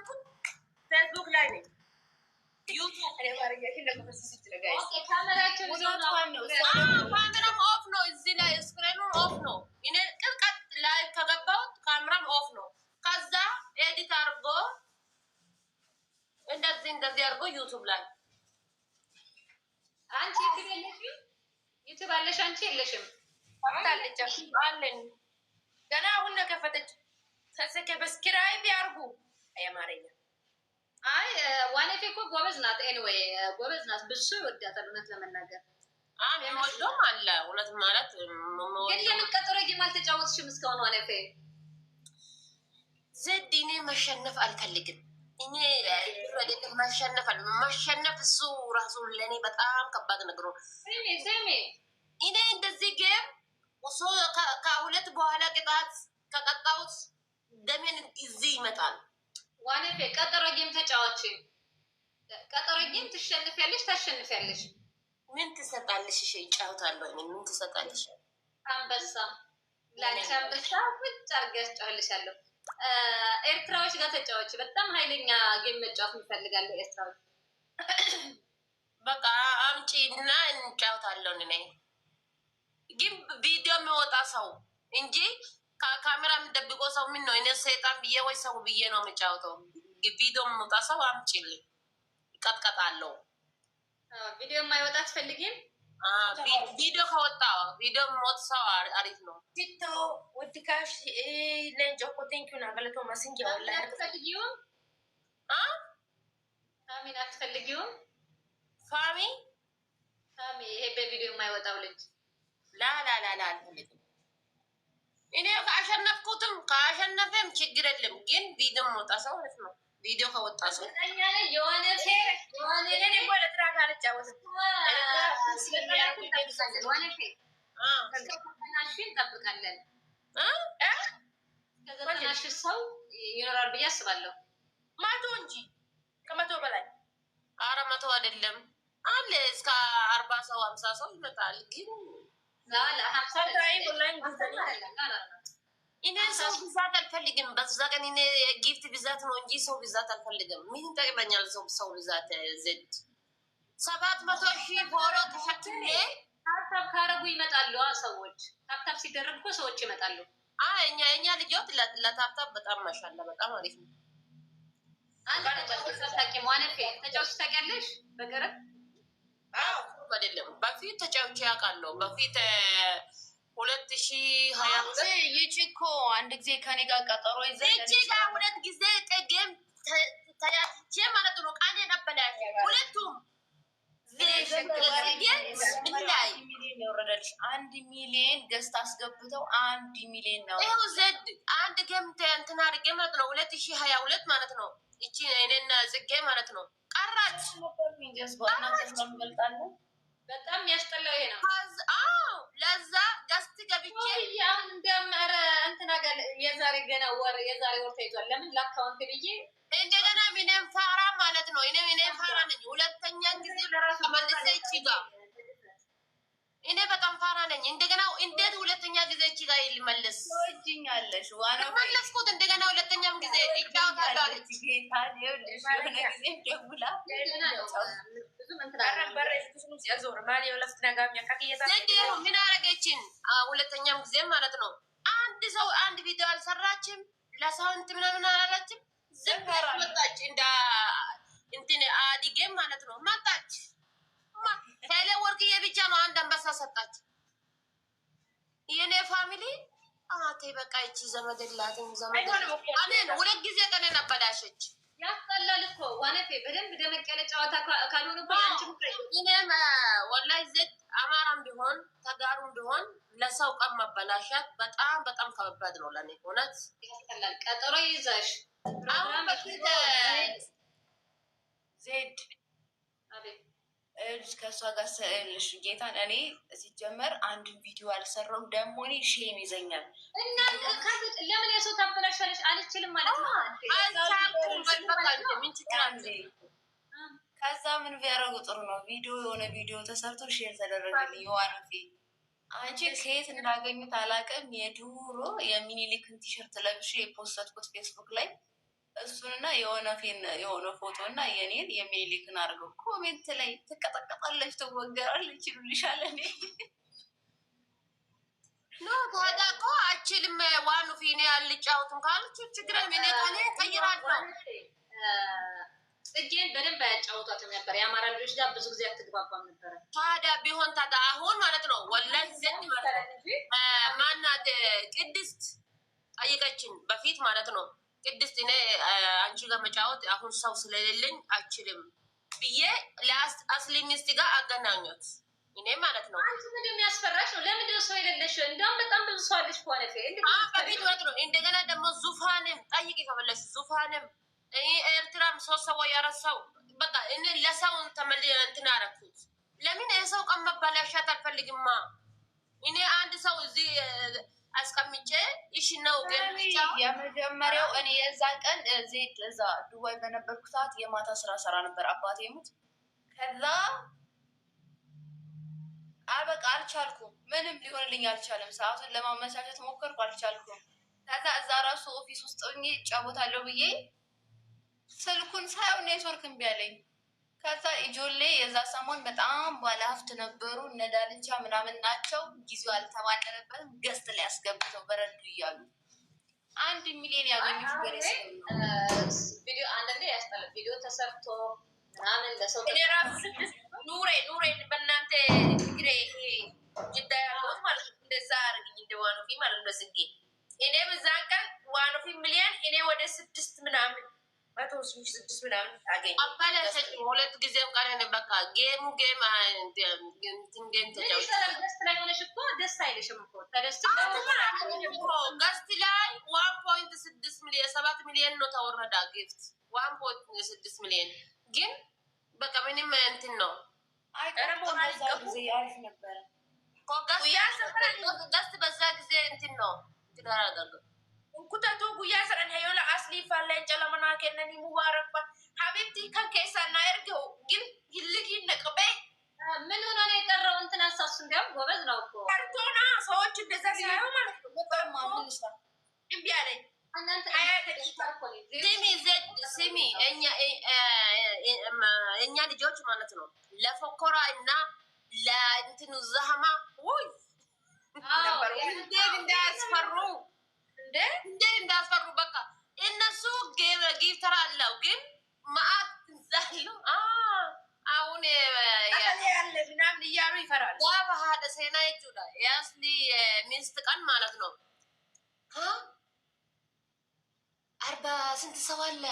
የነበርኩት ፌስቡክ ላይ ነኝ። ዩቱብ ካሜራም ኦፍ ነው። እዚህ ላይ ስክሪኑን ኦፍ ነው። እኔ ቅጥቀጥ ላይ ከገባሁት ካሜራም ኦፍ ነው። ከዛ ኤዲት አድርጎ እንደዚህ አድርጎ ዩቱብ ላይ አንቺ ዩቱብ አለሽ? አንቺ የለሽም? አለኝ ገና አሁን ነው ከፈተች። ሰብስክራይብ ያርጉ። አያማረኛ አይ ዋኔቴ እኮ ጎበዝ ናት። ኤኒዌይ ጎበዝ ናት። ብዙ ይወዳታል እውነት ለመናገር የሚወደውም አለ። እውነት ማለት ግን የምትቀጥሮ ጌም አልተጫወትሽም እስካሁን ዋኔቴ። ዘድ እኔ መሸነፍ አልፈልግም። እኔ ማሸነፍ እሱ ራሱ ለእኔ በጣም ከባድ ነገር ነው። እኔ እንደዚህ ጌም ከሁለት በኋላ ቅጣት ከቀጣሁት ደሜን እዚህ ይመጣል። ዋኔፌ ቀጠሮ ጌም ተጫዋች። ቀጠሮ ጌም ትሸንፊያለሽ፣ ታሸንፊያለሽ። ምን ትሰጣለሽ? እሺ ይጫወታለሁ። እኔ ምን ትሰጣለሽ? አንበሳ ላንቺ አንበሳ ቁጭ አድርገሽ ጫወልሻለሁ። ኤርትራዎች ጋር ተጫዋች። በጣም ኃይለኛ ጌም መጫወት እንፈልጋለሁ ኤርትራዎች። በቃ አምጪ እና እንጫወታለሁ። እኔ ግን ቪዲዮ የሚወጣ ሰው እንጂ ከካሜራ የምደብቆ ሰው ምን ነው? እኔ ሰይጣን ብዬ ወይ ሰው ብዬ ነው የምጫወተው። ቪዲዮ የሚወጣ ሰው አምጪልኝ፣ ይቀጥቀጣለሁ። ቪዲዮ የማይወጣ አትፈልጊም? ቪዲዮ ከወጣ ቪዲዮ የሚወጣ ሰው አሪፍ ነው። ቲቶ ወድካሽ ለንጆ ኮቴንኪውን አገለቶ ማስንጊ ወላ አትፈልጊውም? ፋሚን አትፈልጊውም? ፋሚ ይሄ በቪዲዮ የማይወጣው ልጅ ላላላላ አልፈልግም። እኔ ከአሸነፍኩትም ከአሸነፈም ችግር የለም። ግን ቪዲዮ መውጣ ሰው አሪፍ ነው። ቪዲዮ ከወጣ ሰው የሆነ እንጠብቃለን። ከ90 ሺህ ሰው ይኖራል ብዬ አስባለሁ። መቶ እንጂ ከመቶ በላይ ኧረ መቶ አይደለም አለ እስከ 40 ሰው 50 ሰው ይመጣል። ግን እኔ ሰው ብዛት አልፈልግም። በዛ ቀን እኔ ጊፍት ብዛት ነው እንጂ ሰው ብዛት አልፈልግም። ምን ይጠቅመኛል ሰው ብዛት? ዘድ 700 ሺህ ፎሎ ተሸክሜ ታፕታፕ ካረጉ ይመጣሉ ሰዎች። ታፕታፕ ሲደረግ እኮ ሰዎች ይመጣሉ። እኛ ልጆት ለታፕታፕ በጣም ማሻላ በጣም አሪፍ ነው። አንድ ተጫውተሽ ታውቂያለሽ? በገረብ አይደለም በፊት ተጫውቼ ያውቃለሁ። በፊት 2020 ይቺ እኮ አንድ ጊዜ ከኔ ጋር ቀጠሮ ይዘን ይቺ ጋር ሁለት ጊዜ ጌም ተያይቼ ማለት ነው። ቃኔ ነበላሽ ሁለቱም ወረደልሽ 1 ሚሊዮን ገዝታ አስገብተው 1 ሚሊዮን ነው። ይኸው ዘድ አንድ ጌም እንትን አድርጌ ማለት ነው 2022 ማለት ነው። ይቺ እኔና ጽጌ ማለት ነው ቀራች። በጣም ያስጠላው ይሄ ነው። ለዛ ገስት ገብቼ እንደመረ እንትና ጋር የዛሬ ወር ተይዟል። ለምን ለአካውንት ብዬ እንደገና ምንም ፋራ ማለት ነው። እኔ ፋራ ነኝ። ሁለተኛ ጊዜ ለራሱ መልሰ ይችጋ እኔ በጣም ፋራ ነኝ። እንደገና እንዴት ሁለተኛ ጊዜ ይችጋ ይልመለስ ወጅኛለሽ ዋና መለስኩት። እንደገና ሁለተኛም ጊዜ ይጫወታለሁ አለች። ምን አረገችን? ሁለተኛም ጊዜ ማለት ነው። አንድ ሰው አንድ ቪዲዮ አልሰራችም። ለሳውንት ምናምን አላለችም። ዝም መጣች። እንደ እንትን አዲጌም ማለት ነው መጣች። ቴሌ ወርቅዬ ብቻ ነው አንድ አንበሳ ሰጣች። የኔ ፋሚሊ በቃ ይቺ ዘመድ የላትም። ዘመድ ሁለት ጊዜ ቀኔን አበላሸች። ያስጠላል እኮ ዋነቴ በደንብ ደመቅ ያለ ጨዋታ ካልሆነ እኔም ወላሂ ዘድ አማራም ቢሆን ተጋሩም ቢሆን ለሰው ቀን መበላሻት በጣም በጣም ከባድ ነው ለኔ እውነት ያስጠላል። ቀጠሮ ይዘሽ አሁን በፊት ዜድ ከእሷ ጋር ስልሽ ጌታን እኔ ሲጀመር አንድ ቪዲዮ አልሰራሁም። ደግሞ እኔ ሼም ይዘኛል እና ለምን የሰው ታበላሻለሽ? አልችልም ማለት ነው። ከዛ ምን ቢያደርጉ ጥሩ ነው? ቪዲዮ የሆነ ቪዲዮ ተሰርቶ ሼር ተደረገልኝ። የዋነቴ አንቺ ከየት እንዳገኙት አላውቅም። የድሮ የሚኒሊክን ቲሸርት ለብሼ የፖስተትኩት ፌስቡክ ላይ እሱንና የሆነ ፎቶ እና የኔን የሚኒሊክን አድርገው ኮሜንት ላይ ትቀጠቀጣለች፣ ትወገራለች ይሉልሻል። እኔ ኖ ታዲያ እኮ አችልም ዋኑ ፊኔ ያልጫወቱም ካሉች ችግር ምን ካለ ቀይራለሁ። ጽጌን በደንብ አያጫውቷትም ነበር። የአማራ ልጆች ጋር ብዙ ጊዜ አትግባባም ነበረ። ታዲያ ቢሆን ታዲያ አሁን ማለት ነው ወላሂ ዘንድ ማለት ማናት ቅድስት ጠይቀችን በፊት ማለት ነው ቅድስት እኔ አንቺ ጋር መጫወት አሁን ሰው ስለሌለኝ አችልም ብዬ ለአስሊ ሚስት ጋር አገናኙት። እኔ ማለት ነው አንቺ ምን የሚያስፈራሽ ነው? ለምንድን ነው ሰው የሌለሽ? እንደውም በጣም ብዙ ሰው አለሽ ከሆነ በፊት ማለት ነው። እንደገና ደግሞ ዙፋንም ጠይቅ ከፈለሽ ዙፋንም ኤርትራም ሶስት ሰው ያረሳው በቃ እኔ ለሰው እንትን አደረኩት። ለምን የሰው ቀን መባላሻት አልፈልግማ። እኔ አንድ ሰው እዚህ አስቀምጬ እሺ ነው የመጀመሪያው እኔ የዛን ቀን ዜድ እዛ ዱባይ በነበርኩ ሰዓት የማታ ስራ ነበር አባቴ ሙት። ከዛ በቃ አልቻልኩም፣ ምንም ሊሆንልኝ አልቻለም። ሰዓቱን ለማመቻቸት ሞከርኩ፣ አልቻልኩም። ከዛ እዛ ራሱ ኦፊስ ውስጥ ሆኜ እጫወታለሁ ብዬ ስልኩን ሳየው ኔትወርክ እምቢ አለኝ። ከዛ ኢጆሌ የዛ ሰሞን በጣም ባለሀብት ነበሩ፣ እነ ዳልቻ ምናምን ናቸው። ጊዜው አልተባለነበትም። ገስት ላይ ያስገብተው በረዱ እያሉ 1 ሚሊዮን ያገኙት በሬ ቪዲዮ አንዳንዴ ያስጠላል። ቪዲዮ ተሰርቶ ምናምን ለሰው ኑሬ በእናንተ ትግሬ ጅዳ ያለት ማለት ነው። እንደዛ አርግኝ እንደ ዋኖፊ ማለት ነው። ስጌ እኔ በዛን ቀን ዋኖፊ ሚሊዮን እኔ ወደ 6 ምናምን 106 ምናምን አገኘ። አባላሰጭ ሁለት ጊዜም ቀረን። በቃ ጌም ተጫውተሽ ገስት ላይ ሆነሽ እኮ ደስ አይልሽም እኮ ተደስቶ ገስት ላይ 1.6 ሚሊዮን 7 ሚሊዮን ነው ተወረዳ ጊፍት 1.6 ሚሊዮን ግን በቃ ምንም እንትን ነው። ገስት በዛ ጊዜ እንትን ነው ትዳራገሉ ኩተቱ ጉያ ሰረን ሄዮላ አስሊ ፋለን ጨለመና ከነኒ ሙባረክ ሀቢብቲ ከንከሳና እርገው ግን ይልክ ይነቅበ ምን ሆነ ነው የቀረው? እንትን አሳሱ እንዲያው ጎበዝ ነው እኮ ካርቶና ሰዎች እንደዛ ሲያዩ ማለት ነው። በጣም ማምንሽ እምቢ አለኝ። እናንተ ስሚ እኛ ልጆች ማለት ነው ለፎኮራ እና ለእንትኑ ዛህማ ውይ እንዴት እንዳያስፈሩ በቃ እነሱ ጊፍተር አለው ግን ማአት ዛሉ አሁን ያለ ምናምን እያሉ ይፈራል። ባህደ ሴና ይጁዳ ያስሊ ሚስት ቀን ማለት ነው 40 ስንት ሰው አለ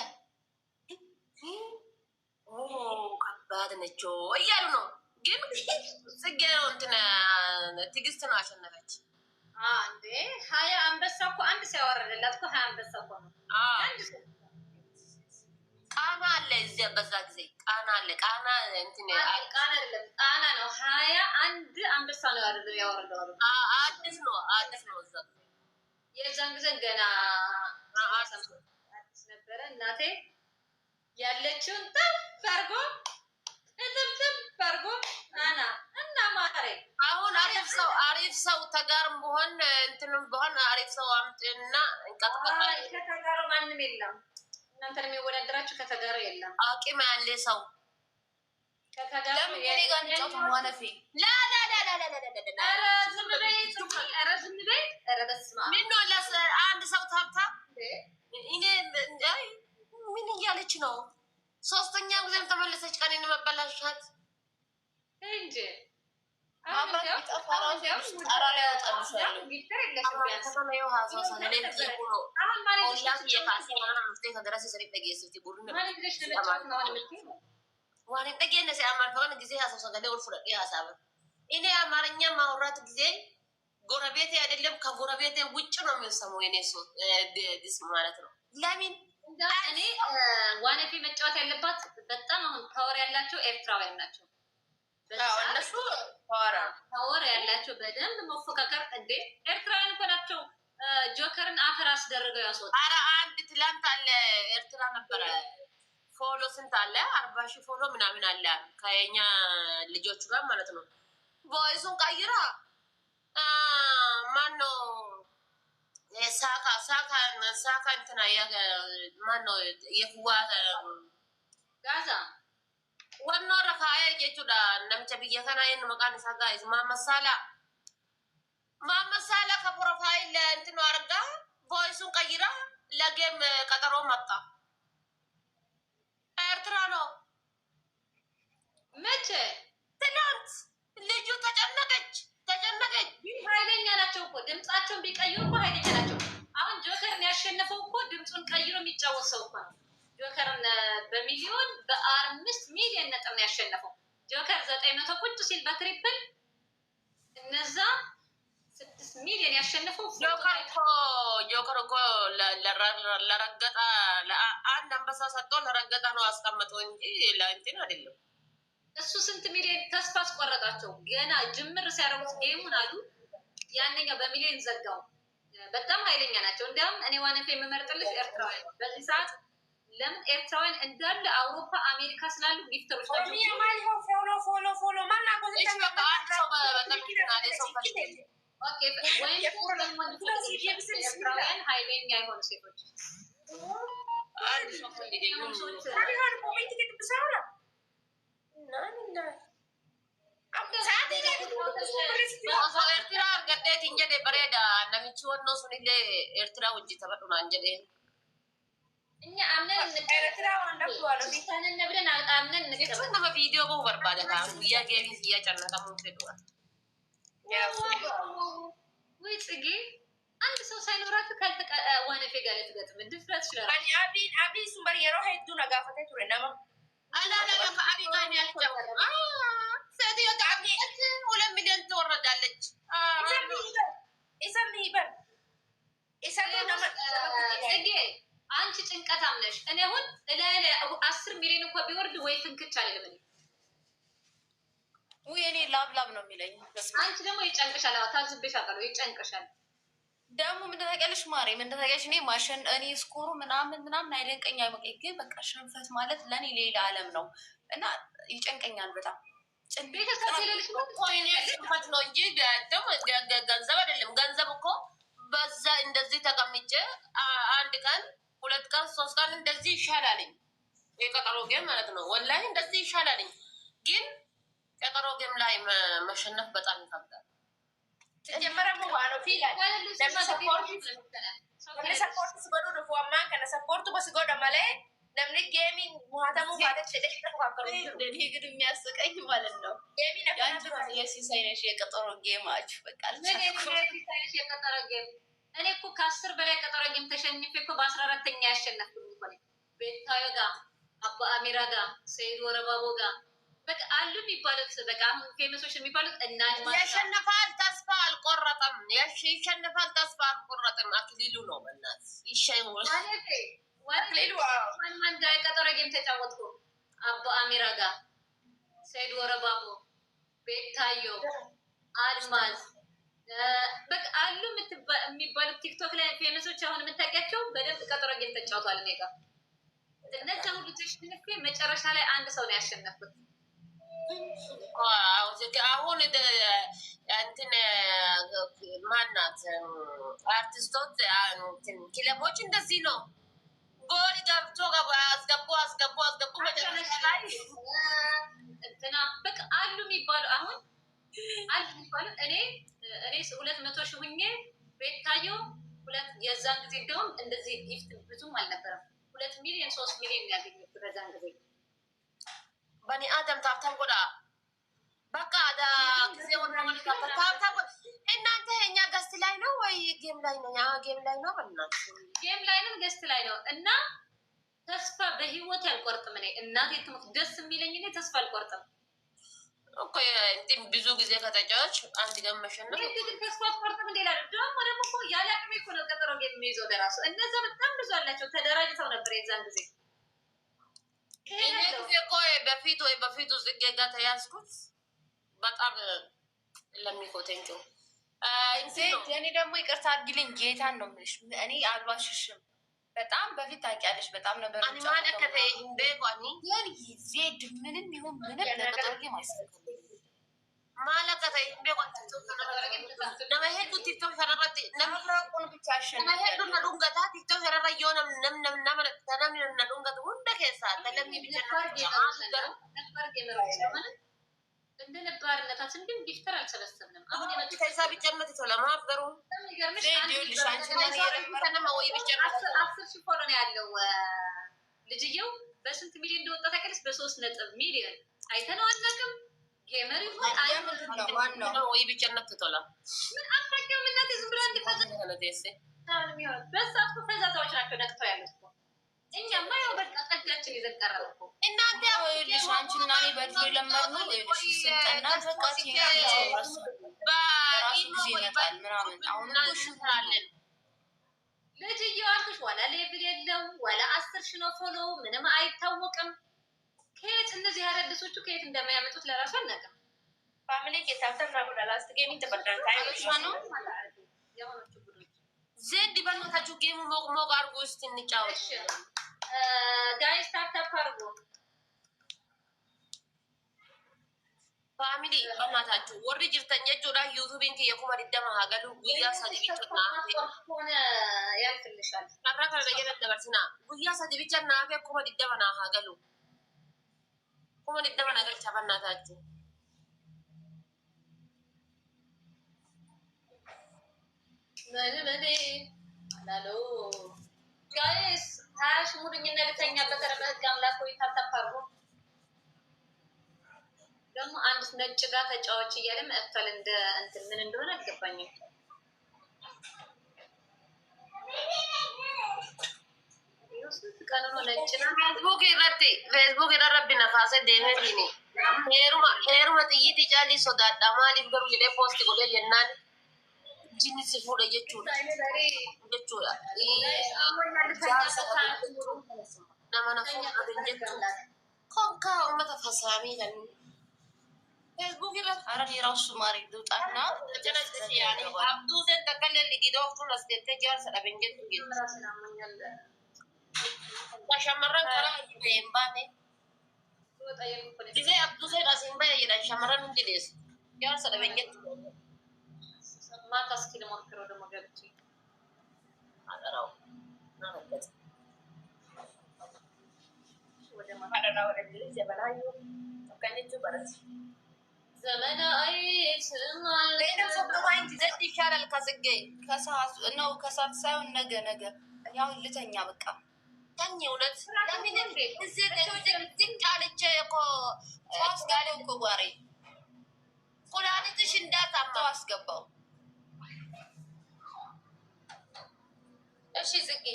ከባድ ነችው እያሉ ነው። ግን ጽጌ ነው እንትን ትዕግስት ነው አሸነፈች። እንዴ 20 አንበሳ እኮ አንድ ሲያወረደላት እኮ 20 አንበሳ እኮ ነው። ቃና አለ እዚያ በዛ ጊዜ ቃና አለ። ቃና እንትን ቃና አይደለም ቃና ነው። 21 አንበሳ ነው ያወረደው። አዲስ ነው እዛ የዛን ጊዜ ገና አዲስ ነበረ። እናቴ ያለችውን ጠፍ አድርጎ አድርጎ እና ማሬ አሁን አሪፍ ሰው ተጋርም በሆን እንትንም በሆን አሪፍ ሰው አምጥና እንቀጥቅጣ። ከተጋሩ ማንም የለም። እናንተ የሚወዳደራችሁ ከተጋሩ የለም። አቂም ያለ ሰው ከተጋሩ አንድ ሰው ታብታ ምን እያለች ነው? ሶስተኛ ጊዜም ተመለሰች። ቀኔን መበላሻት እንጂ እኔ አማርኛ ማውራት ጊዜ ጎረቤቴ አይደለም ከጎረቤቴ ውጭ ነው የሚሰማው የኔ ዲስ ማለት ነው። ለምን እኔ ዋነፊ መጫወት ያለባት በጣም አሁን ፓወር ያላቸው ኤርትራውያን ናቸው። እነሱ ፓወር ያላቸው በደንብ መፎካከር እንዴ ኤርትራውያን እኮ ናቸው። ጆከርን አፈር አስደርገው ያስወጡ። ኧረ አንድ ትላንት አለ ኤርትራ ነበረ ፎሎ ስንት አለ 40 ሺህ ፎሎ ምናምን አለ ከኛ ልጆቹ ጋር ማለት ነው። ቮይሱን ቀይራ ማነው ሳካ እንትና ማነው የህዋ ጋዛ ወኖ ረካያ ጀቹዳ ነምቸ ብየ ከና የን መቃን ሳጋ ኢዝ ማመሳላ ከፕሮፋይል እንትኑ አርጋ ቮይሱን ቀይራ ለጌም ቀጠሮ መጣ። ኤርትራ ነው መቼ ትናንት ልጁ ተጨነቀች። ኃይለኛ ናቸው እኮ ድምጻቸውን ቢቀይሩ እኮ ኃይለኛ ናቸው። አሁን ጆከርን ያሸነፈው እኮ ድምፁን ቀይሮ የሚጫወት ሰው እኮ ነው። ጆከርን በሚሊዮን በ5 ሚሊዮን ነጥብ ነው ያሸነፈው። ጆከር 900 ቁጭ ሲል በትሪፕል እነዛ 6 ሚሊዮን ያሸነፈው ጆከር እኮ ለረገጣ አንድ አንበሳ ሰጥቶ ለረገጣ ነው አስቀምጠው እንጂ ለእንትን አይደለም። እሱ ስንት ሚሊዮን ተስፋ አስቆረጣቸው። ገና ጅምር ሲያደርጉት ጌሙን አሉ ያንኛው በሚሊዮን ዘጋው። በጣም ኃይለኛ ናቸው። እንዲያውም እኔ ዋነፌ የምመርጥልሽ ኤርትራውያን በዚህ ሰዓት ለምን ኤርትራውያን እንዳለ አውሮፓ አሜሪካ ስላሉ ጊፍተሮች ናቸው። ኤርትራውያን ኃይለኛ የሆኑ ሴቶች ኤርትራ ገዴት እንጀዴ በሬዳ ነሚቺ ወኖ ሱኒሌ ኤርትራ ውጅ ተበዱና እንጀዴ እኛ አምነን ብለን አምነን እንቀበል ቪዲዮ ቦ በርባደ ጉያ ጌቢ እያጨነቀሙ ፍዱዋል ወይ ጽጌ አንድ ሰው ሳይኖራት ካልተቀ ዋነፌ ጋር ልትገጥም ድፍረት ይችላል። አቢ ሱመር የሮ ሄዱ ነጋፈተ ቱረ ነማ አላላ ከአቢ ጋር ያልቻው ሰዲዮ ከአቢ 2 ሚሊዮን ትወረዳለች። ጽጌ አንቺ ጭንቀታም ነሽ። እኔ አሁን እላይ 10 ሚሊዮን እንኳን ቢወርድ ወይ ፍንክች አለለም። ወይ እኔ ላብላብ ነው የሚለኝ። አንቺ ደግሞ ይጨንቅሻል። ታዝብሽ አቀለው ይጨንቅሻል። ደግሞ ምን ተቀልሽ ማሪ ምን ተቀልሽ? እኔ ስኮሩ ምናምን አይደንቀኝ አይመቀኝ። ግን በቃ ሽንፈት ማለት ለኔ ሌላ ዓለም ነው እና ይጨንቀኛል በጣም ሽንፈት ነው እንጂ ደግሞ ገንዘብ አይደለም። ገንዘብ እኮ በዛ እንደዚህ ተቀምጬ 1 ቀን 2 ቀን 3 ቀን እንደዚህ ይሻላልኝ። የቀጠሮ ጌም ማለት ነው። ወላሂ እንደዚህ ይሻላልኝ። ግን ቀጠሮ ጌም ላይ መሸነፍ በጣም ይከብዳል። ተጀመረ ሙባኖ ፊላል ሰፖርት ስጎዱ ዱፎማ ከነ ሰፖርቱ በስጎደ ማለ ለምን ጌሚን ሙሃተሙ ማለት ተደሽተካከሩ ግን የሚያስቀኝ ማለት ነው። ጌሚን አካንቱ የሲሳይ ነሽ የቀጠሮ ጌማችሁ በቃ የቀጠሮ ጌም እኔ እኮ ከ10 በላይ ቀጠሮ ጌም ተሸንፌ እኮ በ14ኛ ያሸነፍኩኝ እኮ ነኝ። ቤታዮ ጋር አባ አሚራ ጋር ሰይድ ወረባቦ ጋር በቃ አሉ የሚባሉት በቃ አሁን ፌመሶች የሚባሉት እናት ያሸነፋል ተስፋ አልቆረጠም። ይሸነፋል ተስፋ አልቆረጠም። አክሊሉ ነው በእናት ይሸነፋል አክሊሉ ማን ጋር የቀጠሮ ጌም ተጫወትኩ? አባ አሚራ ጋር ሰይድ ወረባቦ፣ ቤታዮ፣ አልማዝ በቃ አሉ የሚባሉት ቲክቶክ ላይ ፌመሶች አሁን የምታውቂያቸው በደንብ ቀጠሮ ጌም ተጫውቷል። እኔ ጋር እነዚያ ሁሉ ተሸንፌ መጨረሻ ላይ አንድ ሰው ነው ያሸነፍኩት። አሁን እንትን ማናት አርቲስቶች ክለቦች እንደዚህ ነው። ጎል ገብቶ አስገቡ መጨረሻ ላይ እንትና በቃ አሉ የሚባሉ አሁን አሉ የሚባሉ እኔ 200 ሺህ ሁኜ ቤታዮ የዛን ጊዜ እንደውም እንደዚህ ጊፍት ብዙም አልነበረም። 2 ሚሊዮን 3 ሚሊዮን ያገኘሁት በዛን ጊዜ በኒ አደም ታብታብ ጎዳ በቃ ጊዜ ታብታብ እናንተ እኛ ገስት ላይ ነው ወይ ጌም ላይ ነው? ጌም ላይ ነው። በእናትህ ጌም ላይ ነው ገስት ላይ ነው። እና ተስፋ በህይወት አልቆርጥም። እኔ እናቴ ትሙት ደስ የሚለኝ እኔ ተስፋ አልቆርጥም እኮ እንትን ብዙ ጊዜ ከተጫዎች አንድ ገም መሸነፍ ተስፋ አልቆርጥም። ሌላ ደግሞ እኮ ያለ አቅሜ እኮ ነው ቀጠሮ ጌም የሚይዘው ለራሱ። እነዛ በጣም ብዙ አላቸው ተደራጅተው ነበር የዛን ጊዜ በፊቱ ጽጌ ጋር ተያዝኩት በጣም ለሚኮተንጆ እኔ ደግሞ ይቅርታ አድርጊልኝ ጌታን ነው የምልሽ። እኔ አልዋሽሽም። በጣም በፊት ታውቂያለሽ በጣም ነበር ዜድ ምንም ይሁን ምንም ለቀጠሮ ጌም አይሰራም። Maalaqata hin nama hedduu tiktok kanarratti kun ብቻ nama hedduu na dhungataa tiktok kanarra yoo namni na dhungatu hunda keessaa talamni እንደ ነባርነታችን ግን ጊፍተር አልሰበሰብንም። አሁን ከዛ ቢጨመት ተለማፍ ገሩ አስር ሺህ ፎሎ ነው ያለው ልጅየው። በስንት ሚሊዮን እንደወጣ ታውቂያለሽ? በ3 ሚሊዮን አይተነው አናውቅም። ጌመር ይሆን አይደለም ወይ ቢጨመት ተላ ምን አታውቂውም? እናቴ ዝም ብላ እንዲፈዘ በሳት ፈዛዛዎች ናቸው ነቅተው ያሉት። እኛማ ያው በቃ ቀዳችን ይዘቀራል እኮ እናንተ ልጅ አንቺና እኔ በድሮ የለመድነው ልጅ ስንጠና በቃ ራሱ ጊዜ ይመጣል ምናምን። አሁን እኮ ሽንራለን ልጅየው አልኩሽ፣ ወላ ሌቭል የለው ወላ 10 ሺህ ነው ፎሎ፣ ምንም አይታወቅም። ከየት እነዚህ አዳዲሶቹ ከየት እንደማያመጡት ለራሱ አናውቅም። ፋሚሊ ከታተና ወላላስ ጌሚንግ ተበዳን ታይምሽ ነው ያሆነች ጉዶች ዘድ በእናታችሁ ጌሙ ሞቅ አድርጎ እስቲ እንጫወት። ጋይስ ስታርት አድርጉ ፋሚሊ በእናታችሁ ወርድ ጅርተኛ ጆዳ ዩቲዩብን ከየኩማ ዲደማ ሀገሉ ጉያ ሰዲቢጭና ሆነ ያልፍልሻል ካራካ ለየደበርሲና ጉያ ሰዲቢጭና አፈ ኩማ ዲደማ ሀገሉ ኩማ ዲደማ ነገር ቻበናታችሁ ምን አላሎ ጋይስ ታሽ ሙድኝና ልተኛ በተረበህ አምላክ ወይ ታታፋሩ ደግሞ አንድ ነጭ ጋር ተጫዋች እያለ መጥቷል። እንደ እንትን ምን እንደሆነ አልገባኝም። ስንት ቀን ነው ነጭ ነው? ፌስቡክ ረቢና ካሰ ደመዲኒ ሄሩማ ጥይት ጫሊ ሶዳዳ ማሊፍ ገሩ ጀዴ ፖስት ጎዴ ጀናን ጂኒ ሲፉደ ጀቹudha namana fuudha jechuudha konka ummata fasaamii kan ፌስቡክ አረን የራሱ ማሪ ዱጣና አብዱ ዘን ተከለ ሊዲዶፍቱ ለስደተ ጃር ሰዳበንጀት ሻመራን ከራ ይባኔ ጊዜ አብዱ ዘን አሲምባ ይላል ሻመራን እንዲሌስ ጃር ሰዳበንጀት ማታ እስኪ ልሞክረው ደግሞ ገብቼ አደራው ናበት ወደ ማደራ ወደ ጊዜ ዘመናዊ ከነጁ በረስ ዘመናዊ ሌላ ሰብቶማይን ዘድ ይሻላል ከጽጌ ከሰዓት ነው ከሰዓት ሳይሆን ነገ ያው ልተኛ በቃ ተኝ እውነት ለምን እንዴ እዚህ ድንቅ አለች እኮ አስጋለ እኮ ጓሬ ኩላሊትሽ እንዳታማ አስገባው። እሺ ጽጌ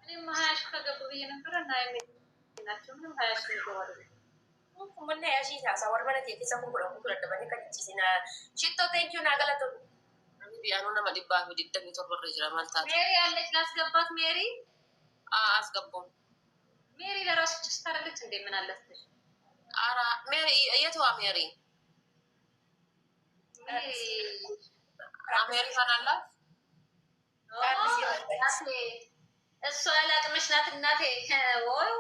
እኔም 20 ሺህ ከገቡ ብዬ ነበር እና ናቸው ምንም 20 ሺህ ይገባሉ። ምን ያሺ ታሳወር ማለት የከሰሙ ኩራ ደበኔ ከጭሲና ሽቶ ቴንኪው ናገላቶ ቢያኑ ነው ማዲባ ቢደም ይተወር ይችላል ማለት ሜሪ አለች ላስገባት። ሜሪ አስገባው። ሜሪ ለራስሽ ስታረለች እንዴ ምን አለፍሽ? አራ ሜሪ የቷ ሜሪ አሜሪካን አላት እሷ ያላቅምሽ ናት እናቴ ወይ